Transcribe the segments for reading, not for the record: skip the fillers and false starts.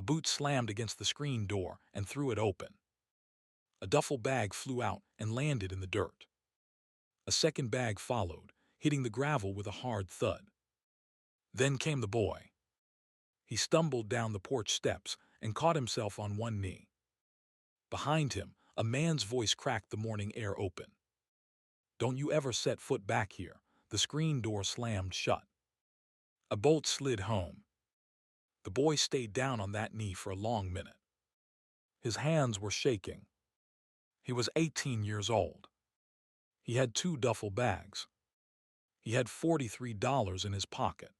A boot slammed against the screen door and threw it open. A duffel bag flew out and landed in the dirt. A second bag followed, hitting the gravel with a hard thud. Then came the boy. He stumbled down the porch steps and caught himself on one knee. Behind him, a man's voice cracked the morning air open. "Don't you ever set foot back here." The screen door slammed shut. A bolt slid home. The boy stayed down on that knee for a long minute. His hands were shaking. He was 18 years old. He had 2 duffel bags. He had $43 in his pocket.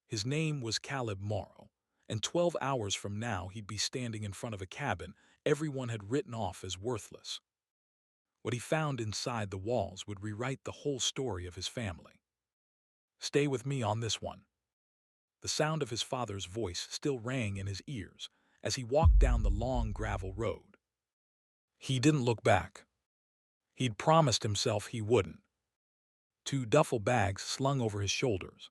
His name was Caleb Morrow, and 12 hours from now he'd be standing in front of a cabin everyone had written off as worthless. What he found inside the walls would rewrite the whole story of his family. Stay with me on this one. The sound of his father's voice still rang in his ears as he walked down the long gravel road. He didn't look back. He'd promised himself he wouldn't. 2 duffel bags slung over his shoulders.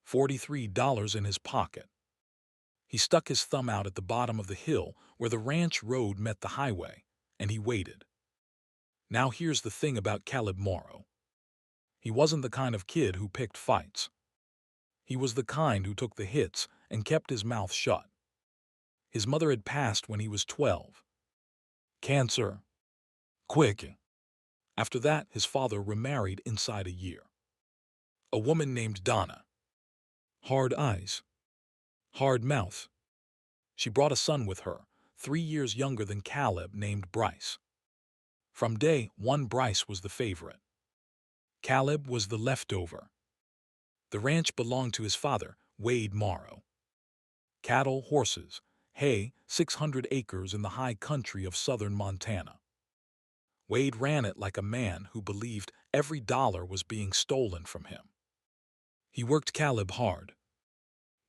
$43 in his pocket. He stuck his thumb out at the bottom of the hill where the ranch road met the highway, and he waited. Now here's the thing about Caleb Morrow. He wasn't the kind of kid who picked fights. He was the kind who took the hits and kept his mouth shut. His mother had passed when he was 12. Cancer. Quick. After that, his father remarried inside a year. A woman named Donna. Hard eyes. Hard mouth. She brought a son with her, 3 years younger than Caleb, named Bryce. From day one, Bryce was the favorite. Caleb was the leftover. The ranch belonged to his father, Wade Morrow. Cattle, horses, hay, 600 acres in the high country of southern Montana. Wade ran it like a man who believed every dollar was being stolen from him. He worked Caleb hard,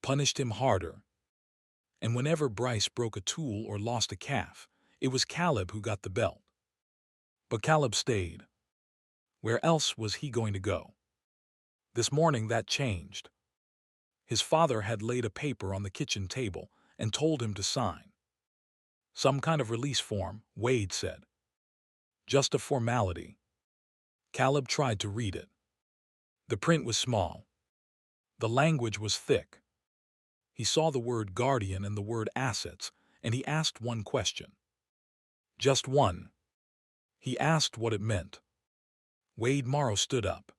punished him harder, and whenever Bryce broke a tool or lost a calf, it was Caleb who got the belt. But Caleb stayed. Where else was he going to go? This morning that changed. His father had laid a paper on the kitchen table and told him to sign. Some kind of release form, Wade said. Just a formality. Caleb tried to read it. The print was small. The language was thick. He saw the word guardian and the word assets, and he asked one question. Just one. He asked what it meant. Wade Morrow stood up.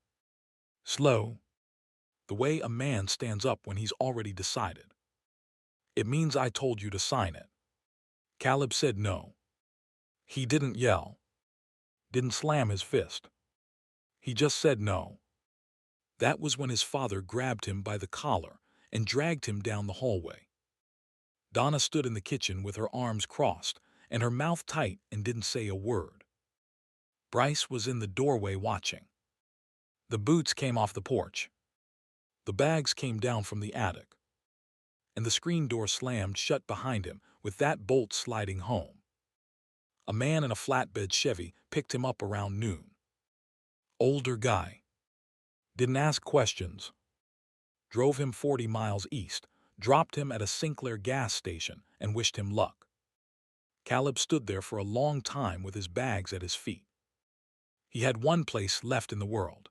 Slow. The way a man stands up when he's already decided. It means I told you to sign it. Caleb said no. He didn't yell. Didn't slam his fist. He just said no. That was when his father grabbed him by the collar and dragged him down the hallway. Donna stood in the kitchen with her arms crossed and her mouth tight and didn't say a word. Bryce was in the doorway watching. The boots came off the porch. The bags came down from the attic. And the screen door slammed shut behind him with that bolt sliding home. A man in a flatbed Chevy picked him up around noon. Older guy. Didn't ask questions. Drove him 40 miles east, dropped him at a Sinclair gas station, and wished him luck. Caleb stood there for a long time with his bags at his feet. He had one place left in the world.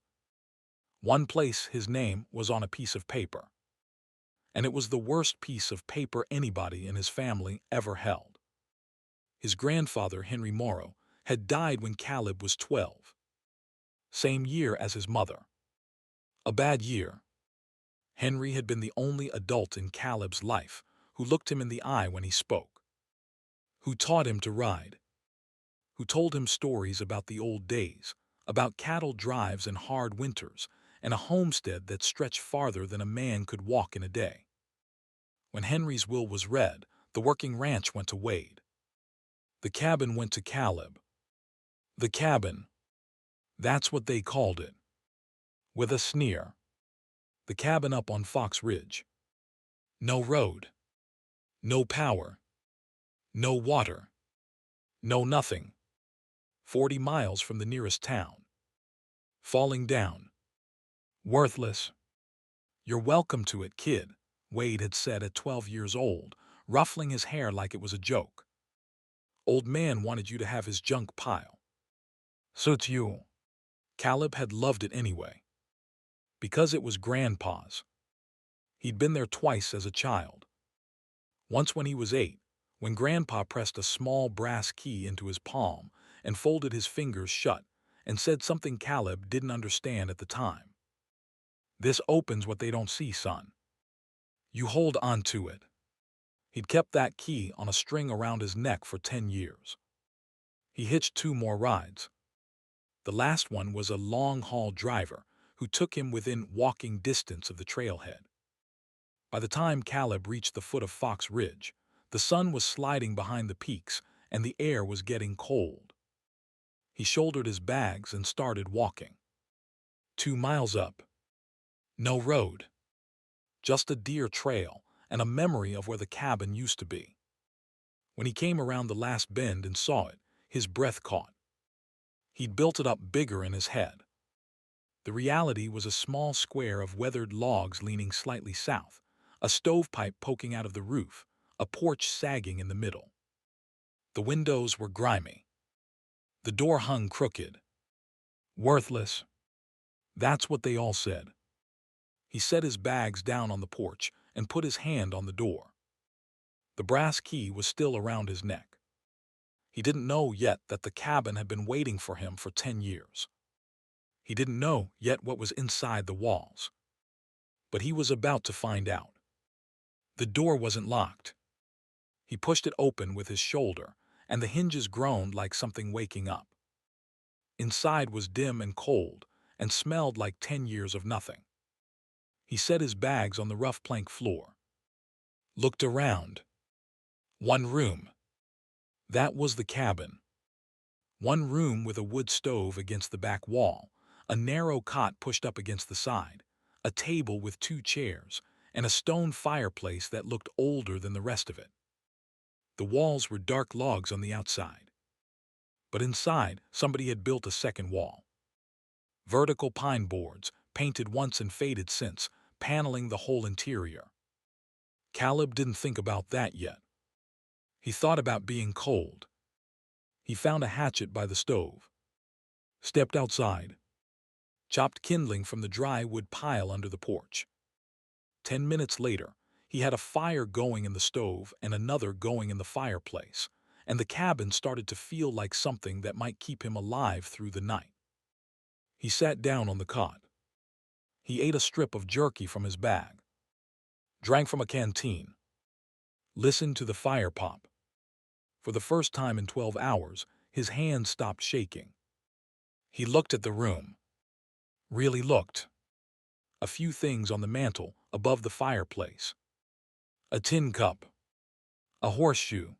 One place his name was on a piece of paper. And it was the worst piece of paper anybody in his family ever held. His grandfather, Henry Morrow, had died when Caleb was 12. Same year as his mother. A bad year. Henry had been the only adult in Caleb's life who looked him in the eye when he spoke, who taught him to ride, who told him stories about the old days, about cattle drives and hard winters, and a homestead that stretched farther than a man could walk in a day. When Henry's will was read, the working ranch went to Wade. The cabin went to Caleb. The cabin. That's what they called it. With a sneer. The cabin up on Fox Ridge. No road. No power. No water. No nothing. 40 miles from the nearest town. Falling down. Worthless. You're welcome to it, kid, Wade had said at 12 years old, ruffling his hair like it was a joke. Old man wanted you to have his junk pile. Suits you. Caleb had loved it anyway. Because it was Grandpa's. He'd been there twice as a child. Once when he was 8, when Grandpa pressed a small brass key into his palm and folded his fingers shut and said something Caleb didn't understand at the time. This opens what they don't see, son. You hold on to it. He'd kept that key on a string around his neck for 10 years. He hitched 2 more rides. The last one was a long-haul driver who took him within walking distance of the trailhead. By the time Caleb reached the foot of Fox Ridge, the sun was sliding behind the peaks and the air was getting cold. He shouldered his bags and started walking. 2 miles up. No road. Just a deer trail and a memory of where the cabin used to be. When he came around the last bend and saw it, his breath caught. He'd built it up bigger in his head. The reality was a small square of weathered logs leaning slightly south, a stovepipe poking out of the roof, a porch sagging in the middle. The windows were grimy. The door hung crooked. Worthless. That's what they all said. He set his bags down on the porch and put his hand on the door. The brass key was still around his neck. He didn't know yet that the cabin had been waiting for him for 10 years. He didn't know yet what was inside the walls. But he was about to find out. The door wasn't locked. He pushed it open with his shoulder, and the hinges groaned like something waking up. Inside was dim and cold, and smelled like 10 years of nothing. He set his bags on the rough plank floor. Looked around. 1 room. That was the cabin. 1 room with a wood stove against the back wall, a narrow cot pushed up against the side, a table with 2 chairs, and a stone fireplace that looked older than the rest of it. The walls were dark logs on the outside. But inside, somebody had built a second wall. Vertical pine boards, painted once and faded since, paneling the whole interior. Caleb didn't think about that yet. He thought about being cold. He found a hatchet by the stove. Stepped outside. Chopped kindling from the dry wood pile under the porch. 10 minutes later, he had a fire going in the stove and another going in the fireplace, and the cabin started to feel like something that might keep him alive through the night. He sat down on the cot. He ate a strip of jerky from his bag. Drank from a canteen. Listened to the fire pop. For the first time in 12 hours, his hands stopped shaking. He looked at the room. Really looked. A few things on the mantel above the fireplace. A tin cup. A horseshoe.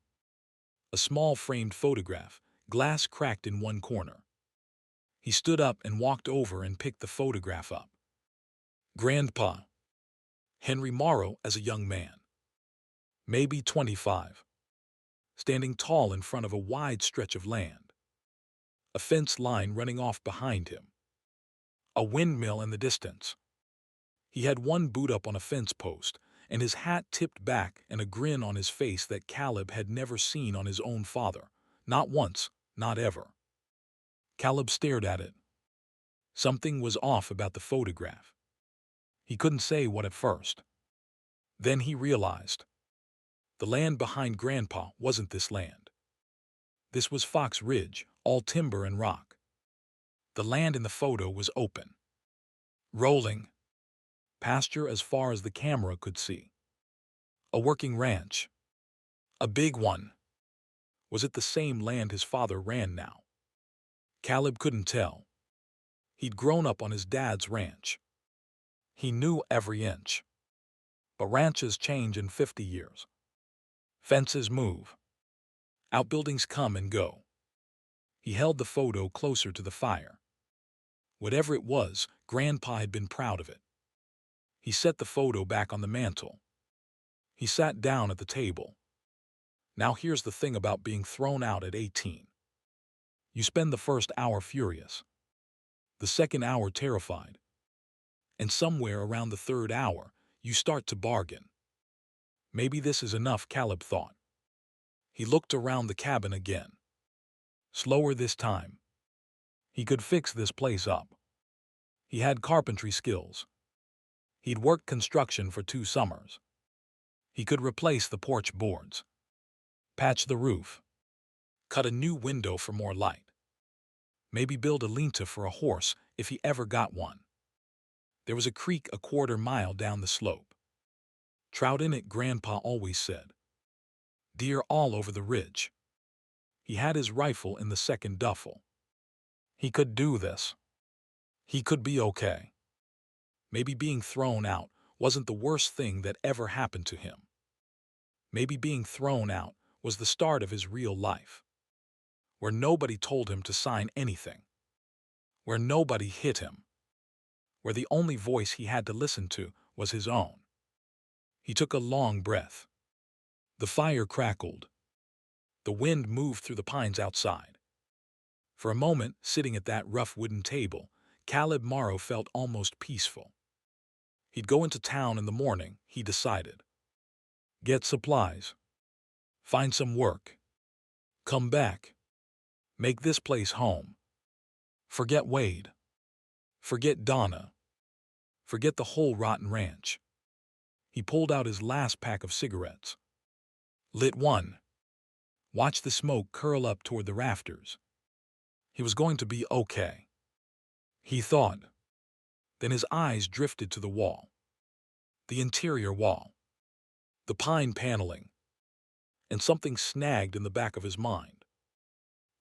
A small framed photograph, glass cracked in one corner. He stood up and walked over and picked the photograph up. Grandpa. Henry Morrow as a young man. Maybe 25. Standing tall in front of a wide stretch of land. A fence line running off behind him. A windmill in the distance. He had one boot up on a fence post, and his hat tipped back and a grin on his face that Caleb had never seen on his own father. Not once, not ever. Caleb stared at it. Something was off about the photograph. He couldn't say what at first. Then he realized. The land behind Grandpa wasn't this land. This was Fox Ridge, all timber and rock. The land in the photo was open. Rolling. Pasture as far as the camera could see. A working ranch. A big one. Was it the same land his father ran now? Caleb couldn't tell. He'd grown up on his dad's ranch. He knew every inch. But ranches change in 50 years. Fences move. Outbuildings come and go. He held the photo closer to the fire. Whatever it was, Grandpa had been proud of it. He set the photo back on the mantel. He sat down at the table. Now here's the thing about being thrown out at 18. You spend the first hour furious. The second hour terrified. And somewhere around the third hour, you start to bargain. Maybe this is enough, Caleb thought. He looked around the cabin again. Slower this time. He could fix this place up. He had carpentry skills. He'd worked construction for 2 summers. He could replace the porch boards, patch the roof, cut a new window for more light. Maybe build a lean-to for a horse if he ever got one. There was a creek a 1/4 mile down the slope. Trout in it, Grandpa always said. Deer all over the ridge. He had his rifle in the second duffel. He could do this. He could be okay. Maybe being thrown out wasn't the worst thing that ever happened to him. Maybe being thrown out was the start of his real life, where nobody told him to sign anything, where nobody hit him, where the only voice he had to listen to was his own. He took a long breath. The fire crackled. The wind moved through the pines outside. For a moment, sitting at that rough wooden table, Caleb Morrow felt almost peaceful. He'd go into town in the morning, he decided. Get supplies. Find some work. Come back. Make this place home. Forget Wade. Forget Donna. Forget the whole rotten ranch. He pulled out his last pack of cigarettes. Lit one. Watched the smoke curl up toward the rafters. He was going to be okay, he thought. Then his eyes drifted to the wall. The interior wall. The pine paneling. And something snagged in the back of his mind.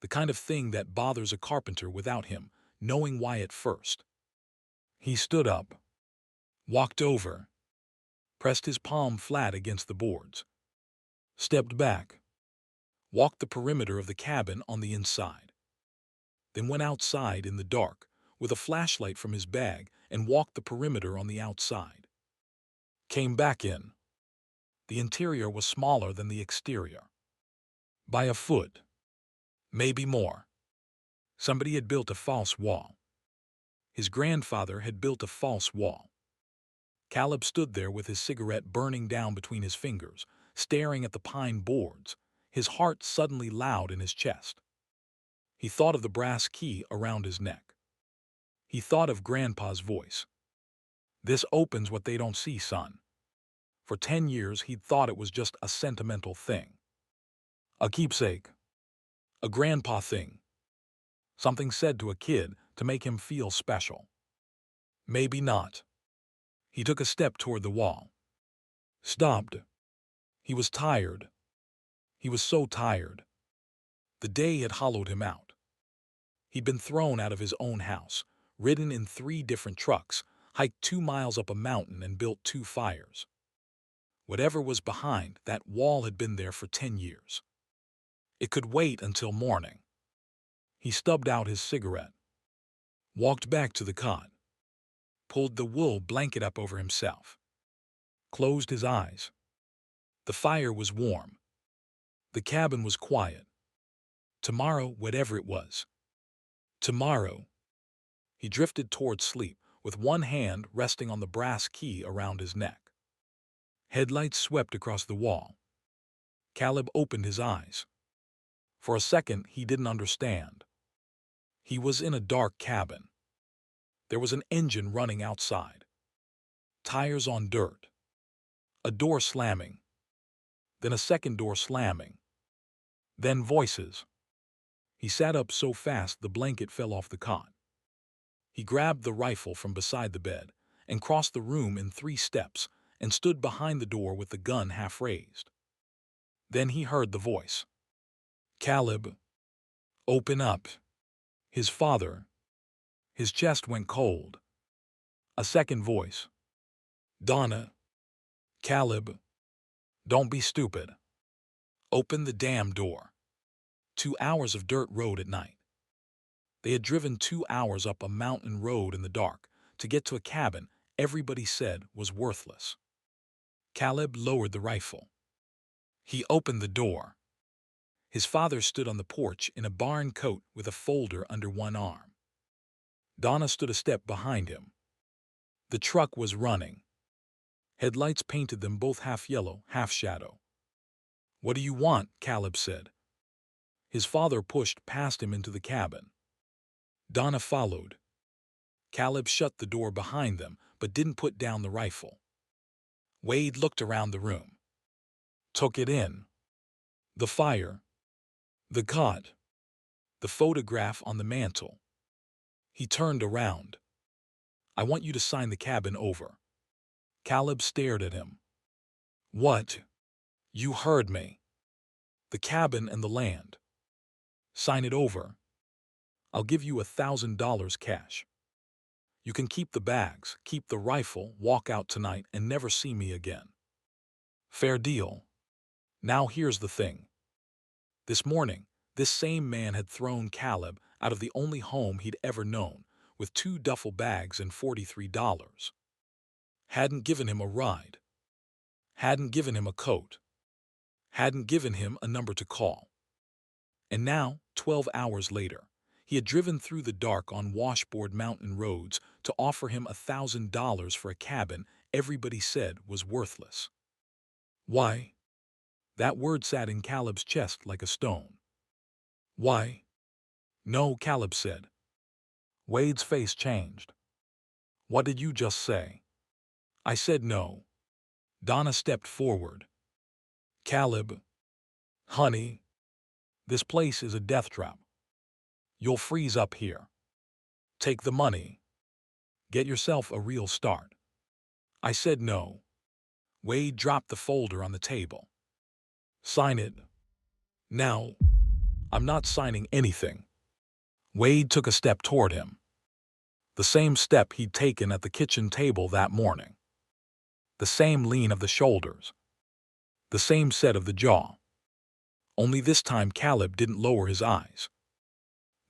The kind of thing that bothers a carpenter without him knowing why at first. He stood up, walked over, pressed his palm flat against the boards, stepped back, walked the perimeter of the cabin on the inside, then went outside in the dark with a flashlight from his bag and walked the perimeter on the outside. Came back in. The interior was smaller than the exterior. By a foot. Maybe more. Somebody had built a false wall. His grandfather had built a false wall. Caleb stood there with his cigarette burning down between his fingers, staring at the pine boards, his heart suddenly loud in his chest. He thought of the brass key around his neck. He thought of Grandpa's voice. This opens what they don't see, son. For 10 years he'd thought it was just a sentimental thing. A keepsake. A grandpa thing. Something said to a kid to make him feel special. Maybe not. He took a step toward the wall. Stopped. He was tired. He was so tired. The day had hollowed him out. He'd been thrown out of his own house, ridden in 3 different trucks, hiked 2 miles up a mountain and built 2 fires. Whatever was behind, that wall had been there for 10 years. It could wait until morning. He stubbed out his cigarette, walked back to the cot, pulled the wool blanket up over himself, closed his eyes. The fire was warm. The cabin was quiet. Tomorrow, whatever it was. Tomorrow. He drifted toward sleep, with one hand resting on the brass key around his neck. Headlights swept across the wall. Caleb opened his eyes. For a second, he didn't understand. He was in a dark cabin. There was an engine running outside. Tires on dirt. A door slamming. Then a second door slamming. Then voices. He sat up so fast the blanket fell off the cot. He grabbed the rifle from beside the bed and crossed the room in 3 steps and stood behind the door with the gun half raised. Then he heard the voice. Caleb, open up. His father. His chest went cold. A second voice. Donna. Caleb. Don't be stupid. Open the damn door. 2 hours of dirt road at night. They had driven 2 hours up a mountain road in the dark to get to a cabin everybody said was worthless. Caleb lowered the rifle. He opened the door. His father stood on the porch in a barn coat with a folder under one arm. Donna stood a step behind him. The truck was running. Headlights painted them both half yellow, half shadow. "What do you want?" Caleb said. His father pushed past him into the cabin. Donna followed. Caleb shut the door behind them, but didn't put down the rifle. Wade looked around the room. Took it in. The fire. The cot. The photograph on the mantel. He turned around. "I want you to sign the cabin over." Caleb stared at him. "What?" "You heard me. The cabin and the land. Sign it over. I'll give you $1,000 cash. You can keep the bags, keep the rifle, walk out tonight, and never see me again. Fair deal." Now here's the thing. This morning, this same man had thrown Caleb out of the only home he'd ever known, with 2 duffel bags and $43. Hadn't given him a ride. Hadn't given him a coat. Hadn't given him a number to call. And now, 12 hours later, he had driven through the dark on washboard mountain roads to offer him $1,000 for a cabin everybody said was worthless. Why? That word sat in Caleb's chest like a stone. Why? "No," Caleb said. Wade's face changed. "What did you just say?" "I said no." Donna stepped forward. "Caleb, honey, this place is a death trap. You'll freeze up here. Take the money. Get yourself a real start." "I said no." Wade dropped the folder on the table. "Sign it. Now." "I'm not signing anything." Wade took a step toward him. The same step he'd taken at the kitchen table that morning. The same lean of the shoulders. The same set of the jaw. Only this time Caleb didn't lower his eyes.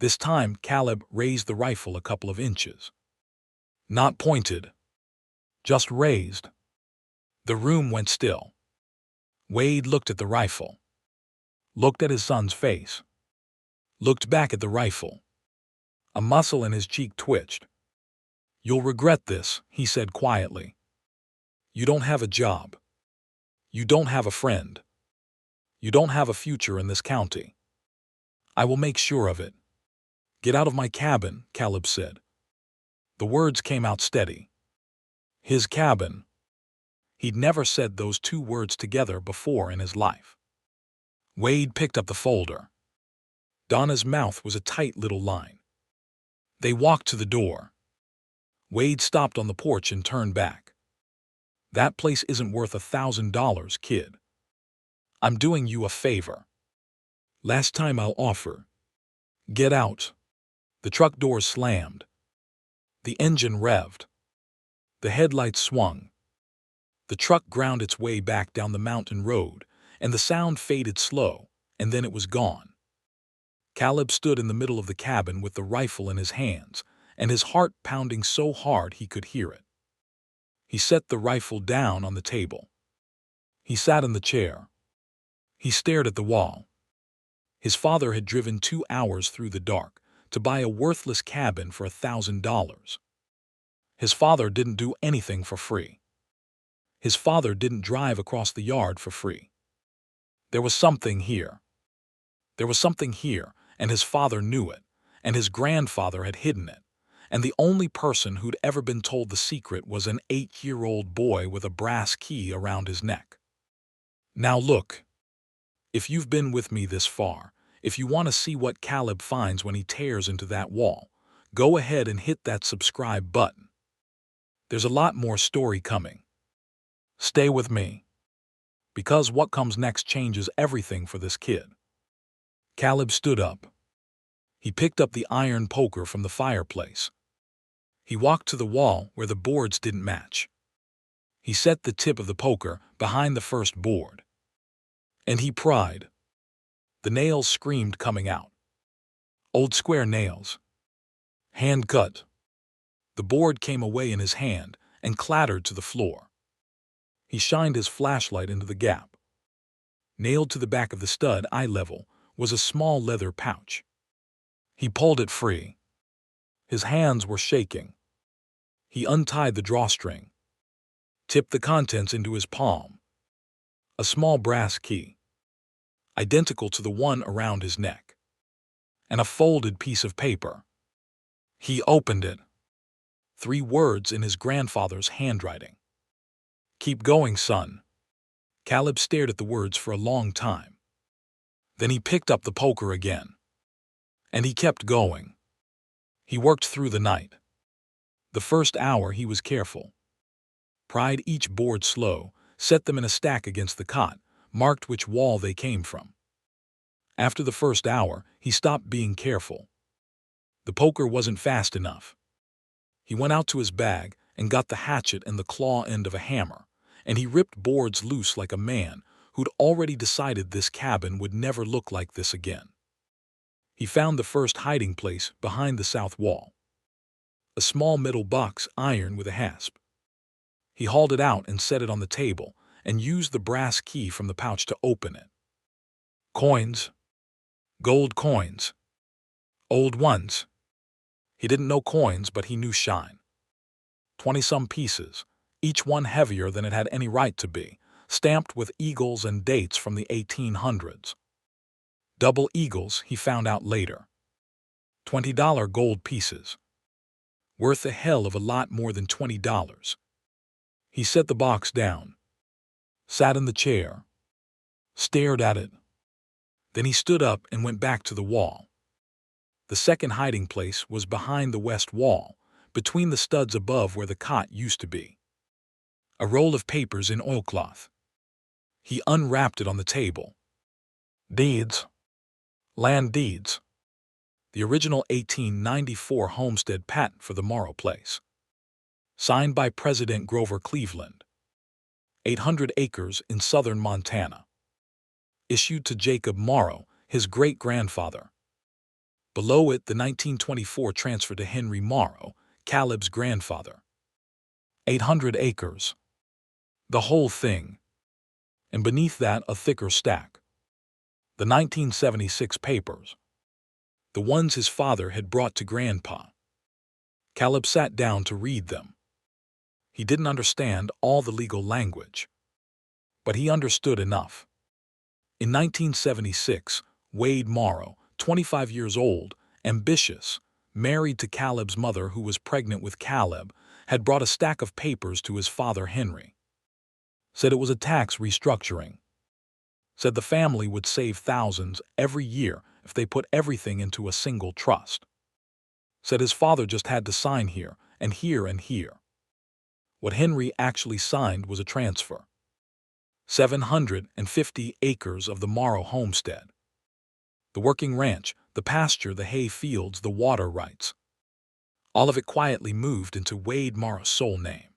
This time Caleb raised the rifle a couple of inches. Not pointed. Just raised. The room went still. Wade looked at the rifle. Looked at his son's face. Looked back at the rifle. A muscle in his cheek twitched. "You'll regret this," he said quietly. "You don't have a job. You don't have a friend. You don't have a future in this county. I will make sure of it." "Get out of my cabin," Caleb said. The words came out steady. His cabin. He'd never said those 2 words together before in his life. Wade picked up the folder. Donna's mouth was a tight little line. They walked to the door. Wade stopped on the porch and turned back. "That place isn't worth $1,000, kid. I'm doing you a favor. Last time I'll offer. Get out." The truck doors slammed. The engine revved. The headlights swung. The truck ground its way back down the mountain road, and the sound faded slow, and then it was gone. Caleb stood in the middle of the cabin with the rifle in his hands, and his heart pounding so hard he could hear it. He set the rifle down on the table. He sat in the chair. He stared at the wall. His father had driven 2 hours through the dark to buy a worthless cabin for $1,000. His father didn't do anything for free. His father didn't drive across the yard for free. There was something here. There was something here, and his father knew it, and his grandfather had hidden it, and the only person who'd ever been told the secret was an 8-year-old boy with a brass key around his neck. Now look. If you've been with me this far, if you want to see what Caleb finds when he tears into that wall, go ahead and hit that subscribe button. There's a lot more story coming. Stay with me. Because what comes next changes everything for this kid. Caleb stood up. He picked up the iron poker from the fireplace. He walked to the wall where the boards didn't match. He set the tip of the poker behind the first board. And he pried. The nails screamed coming out. Old square nails. Hand cut. The board came away in his hand and clattered to the floor. He shined his flashlight into the gap. Nailed to the back of the stud eye level was a small leather pouch. He pulled it free. His hands were shaking. He untied the drawstring. tipped the contents into his palm. A small brass key, identical to the one around his neck, and a folded piece of paper. He opened it. 3 words in his grandfather's handwriting. "Keep going, son." Caleb stared at the words for a long time. Then he picked up the poker again. And he kept going. He worked through the night. The first hour he was careful. Pried each board slow, set them in a stack against the cot, marked which wall they came from. After the first hour, he stopped being careful. The poker wasn't fast enough. He went out to his bag and got the hatchet and the claw end of a hammer, and he ripped boards loose like a man who'd already decided this cabin would never look like this again. He found the first hiding place behind the south wall. A small metal box iron with a hasp. He hauled it out and set it on the table and used the brass key from the pouch to open it. Coins. Gold coins. Old ones. He didn't know coins, but he knew shine. 20-some pieces, each one heavier than it had any right to be, stamped with eagles and dates from the 1800s. Double eagles, he found out later. $20 gold pieces. Worth a hell of a lot more than $20. He set the box down, sat in the chair, stared at it. Then he stood up and went back to the wall. The second hiding place was behind the west wall, between the studs above where the cot used to be. A roll of papers in oilcloth. He unwrapped it on the table. Deeds. Land deeds. The original 1894 homestead patent for the Morrow place. Signed by President Grover Cleveland. 800 acres in southern Montana. Issued to Jacob Morrow, his great-grandfather. Below it, the 1924 transfer to Henry Morrow, Caleb's grandfather. 800 acres. The whole thing. And beneath that, a thicker stack. The 1976 papers. The ones his father had brought to Grandpa. Caleb sat down to read them. He didn't understand all the legal language, but he understood enough. In 1976, Wade Morrow, 25 years old, ambitious, married to Caleb's mother who was pregnant with Caleb, had brought a stack of papers to his father Henry. Said it was a tax restructuring. Said the family would save thousands every year if they put everything into a single trust. Said his father just had to sign here and here and here. What Henry actually signed was a transfer. 750 acres of the Morrow homestead. The working ranch, the pasture, the hay fields, the water rights. All of it quietly moved into Wade Morrow's sole name.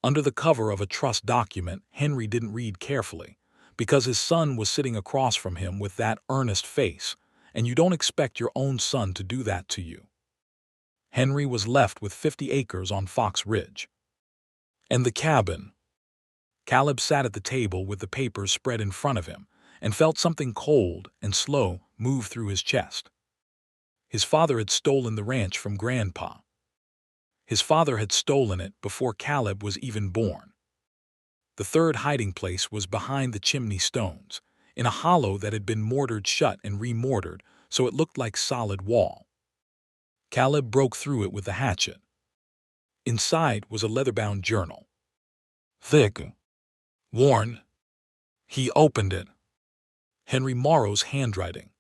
Under the cover of a trust document Henry didn't read carefully, because his son was sitting across from him with that earnest face, and you don't expect your own son to do that to you. Henry was left with 50 acres on Fox Ridge. And the cabin. Caleb sat at the table with the papers spread in front of him and felt something cold and slow move through his chest. His father had stolen the ranch from Grandpa. His father had stolen it before Caleb was even born. The third hiding place was behind the chimney stones, in a hollow that had been mortared shut and remortared so it looked like solid wall. Caleb broke through it with the hatchet. Inside was a leather-bound journal. Thick. Worn. He opened it. Henry Morrow's handwriting.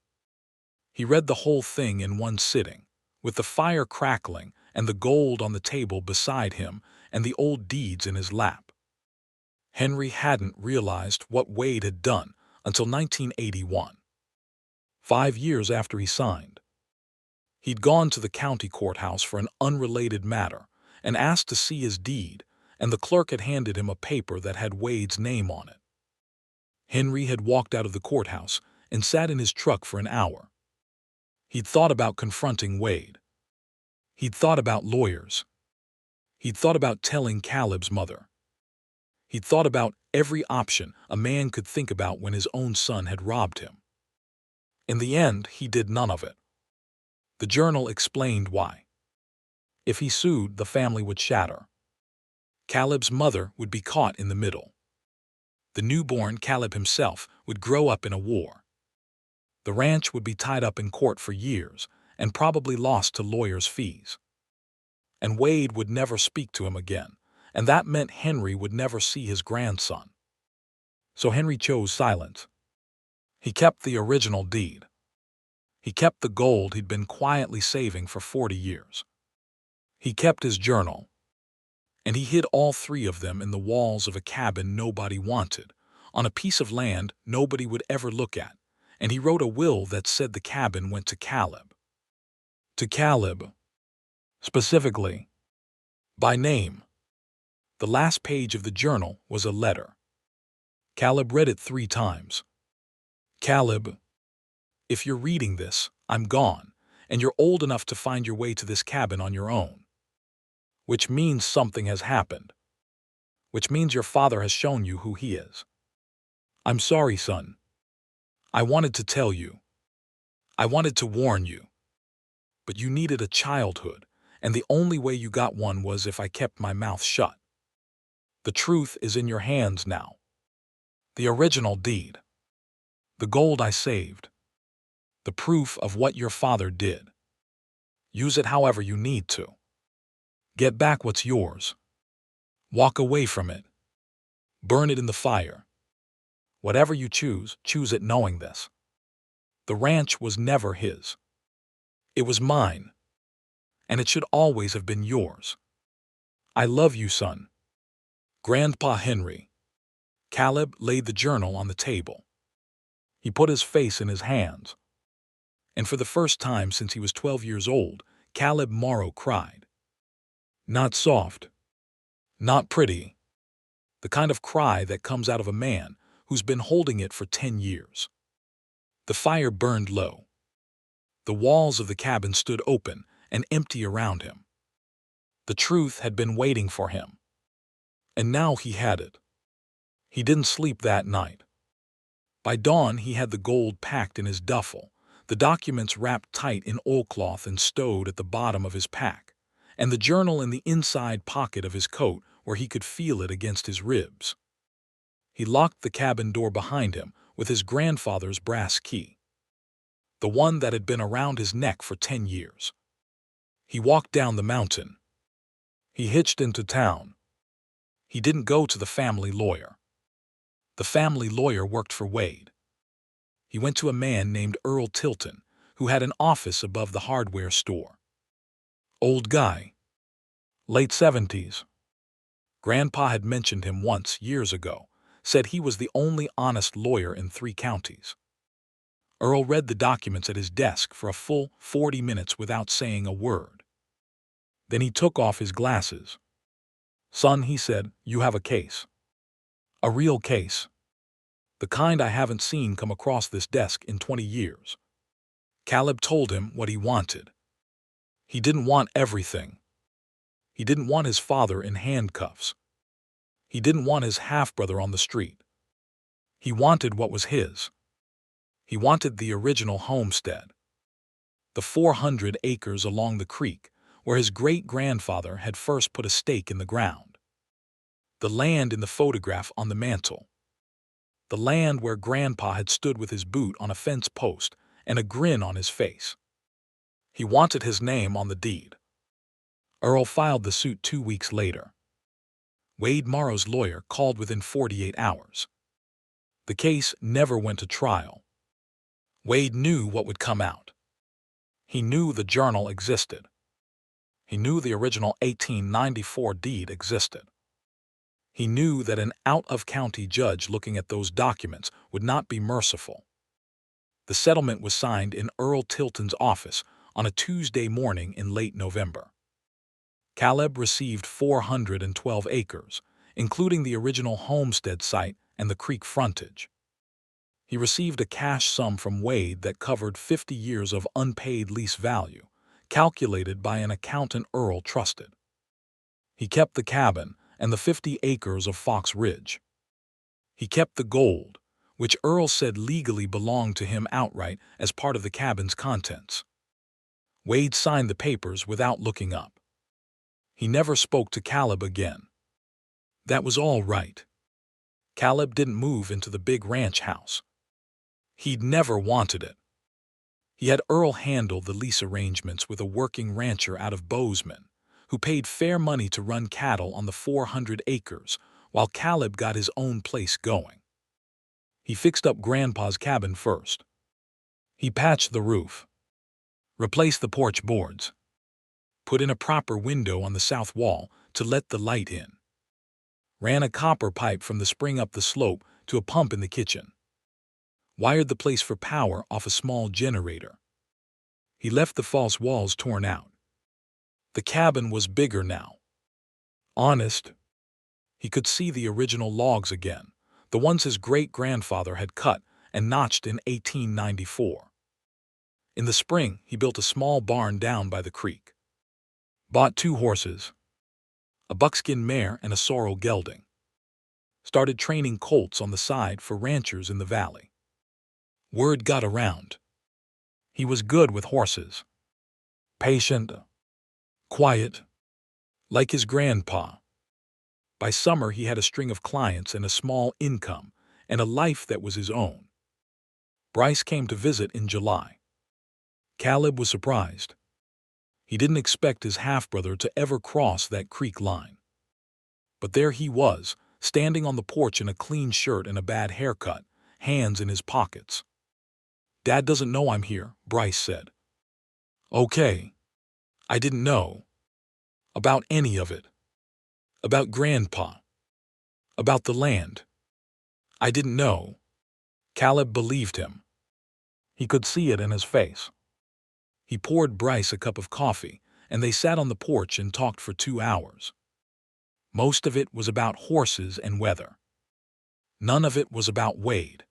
He read the whole thing in one sitting, with the fire crackling and the gold on the table beside him and the old deeds in his lap. Henry hadn't realized what Wade had done until 1981. 5 years after he signed. He'd gone to the county courthouse for an unrelated matter and asked to see his deed, and the clerk had handed him a paper that had Wade's name on it. Henry had walked out of the courthouse and sat in his truck for an hour. He'd thought about confronting Wade. He'd thought about lawyers. He'd thought about telling Caleb's mother. He'd thought about every option a man could think about when his own son had robbed him. In the end, he did none of it. The journal explained why. If he sued, the family would shatter. Caleb's mother would be caught in the middle. The newborn Caleb himself would grow up in a war. The ranch would be tied up in court for years and probably lost to lawyers' fees. And Wade would never speak to him again, and that meant Henry would never see his grandson. So Henry chose silence. He kept the original deed. He kept the gold he'd been quietly saving for 40 years. He kept his journal, and he hid all three of them in the walls of a cabin nobody wanted, on a piece of land nobody would ever look at, and he wrote a will that said the cabin went to Caleb. To Caleb, specifically, by name. The last page of the journal was a letter. Caleb read it 3 times. Caleb, if you're reading this, I'm gone, and you're old enough to find your way to this cabin on your own. Which means something has happened. Which means your father has shown you who he is. I'm sorry, son. I wanted to tell you. I wanted to warn you. But you needed a childhood, and the only way you got one was if I kept my mouth shut. The truth is in your hands now. The original deed. The gold I saved. The proof of what your father did. Use it however you need to. Get back what's yours. Walk away from it. Burn it in the fire. Whatever you choose, choose it knowing this. The ranch was never his. It was mine. And it should always have been yours. I love you, son. Grandpa Henry. Caleb laid the journal on the table. He put his face in his hands. And for the first time since he was 12 years old, Caleb Morrow cried. Not soft. Not pretty. The kind of cry that comes out of a man who's been holding it for 10 years. The fire burned low. The walls of the cabin stood open and empty around him. The truth had been waiting for him. And now he had it. He didn't sleep that night. By dawn, he had the gold packed in his duffel, the documents wrapped tight in oilcloth and stowed at the bottom of his pack, and the journal in the inside pocket of his coat where he could feel it against his ribs. He locked the cabin door behind him with his grandfather's brass key, the one that had been around his neck for 10 years. He walked down the mountain. He hitched into town. He didn't go to the family lawyer. The family lawyer worked for Wade. He went to a man named Earl Tilton, who had an office above the hardware store. Old guy. Late 70s. Grandpa had mentioned him once years ago, said he was the only honest lawyer in 3 counties. Earl read the documents at his desk for a full 40 minutes without saying a word. Then he took off his glasses. Son, he said, you have a case. A real case. The kind I haven't seen come across this desk in 20 years. Caleb told him what he wanted. He didn't want everything. He didn't want his father in handcuffs. He didn't want his half-brother on the street. He wanted what was his. He wanted the original homestead. The 400 acres along the creek where his great-grandfather had first put a stake in the ground. The land in the photograph on the mantel. The land where Grandpa had stood with his boot on a fence post and a grin on his face. He wanted his name on the deed. Earl filed the suit 2 weeks later. Wade Morrow's lawyer called within 48 hours. The case never went to trial. Wade knew what would come out. He knew the journal existed. He knew the original 1894 deed existed. He knew that an out-of-county judge looking at those documents would not be merciful. The settlement was signed in Earl Tilton's office on a Tuesday morning in late November. Caleb received 412 acres, including the original homestead site and the creek frontage. He received a cash sum from Wade that covered 50 years of unpaid lease value, calculated by an accountant Earl trusted. He kept the cabin and the 50 acres of Fox Ridge. He kept the gold, which Earl said legally belonged to him outright as part of the cabin's contents. Wade signed the papers without looking up. He never spoke to Caleb again. That was all right. Caleb didn't move into the big ranch house. He'd never wanted it. He had Earl handle the lease arrangements with a working rancher out of Bozeman, who paid fair money to run cattle on the 400 acres, while Caleb got his own place going. He fixed up Grandpa's cabin first. He patched the roof, replaced the porch boards, put in a proper window on the south wall to let the light in, ran a copper pipe from the spring up the slope to a pump in the kitchen, wired the place for power off a small generator. He left the false walls torn out. The cabin was bigger now. Honest, he could see the original logs again, the ones his great-grandfather had cut and notched in 1894. In the spring, he built a small barn down by the creek. Bought 2 horses, a buckskin mare and a sorrel gelding. Started training colts on the side for ranchers in the valley. Word got around. He was good with horses. Patient, quiet, like his grandpa. By summer, he had a string of clients and a small income, and a life that was his own. Bryce came to visit in July. Caleb was surprised. He didn't expect his half-brother to ever cross that creek line. But there he was, standing on the porch in a clean shirt and a bad haircut, hands in his pockets. "Dad doesn't know I'm here," Bryce said. "Okay. I didn't know. About any of it. About Grandpa. About the land. I didn't know." Caleb believed him. He could see it in his face. He poured Bryce a cup of coffee, and they sat on the porch and talked for 2 hours. Most of it was about horses and weather. None of it was about Wade.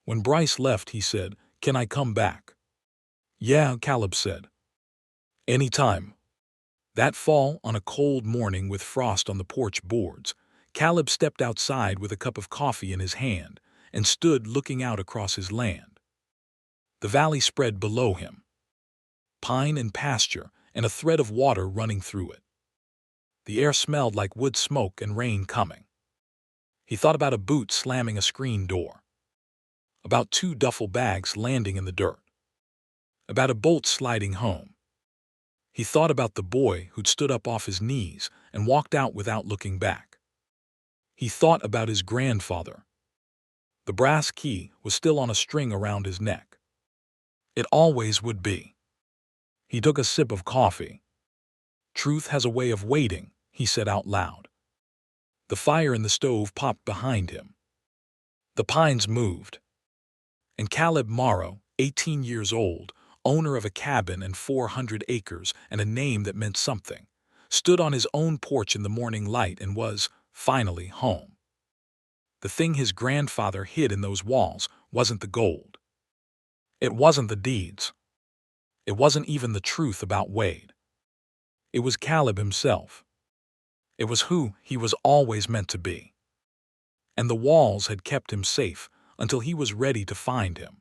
When Bryce left, he said, "Can I come back?" "Yeah," Caleb said. "Anytime." That fall, on a cold morning with frost on the porch boards, Caleb stepped outside with a cup of coffee in his hand and stood looking out across his land. The valley spread below him. Pine and pasture and a thread of water running through it. The air smelled like wood smoke and rain coming. He thought about a boot slamming a screen door, about 2 duffel bags landing in the dirt, about a bolt sliding home. He thought about the boy who'd stood up off his knees and walked out without looking back. He thought about his grandfather. The brass key was still on a string around his neck. It always would be. He took a sip of coffee. "Truth has a way of waiting," he said out loud. The fire in the stove popped behind him. The pines moved. And Caleb Morrow, 18 years old, owner of a cabin and 400 acres and a name that meant something, stood on his own porch in the morning light and was, finally, home. The thing his grandfather hid in those walls wasn't the gold. It wasn't the deeds. It wasn't even the truth about Wade. It was Caleb himself. It was who he was always meant to be. And the walls had kept him safe until he was ready to find him.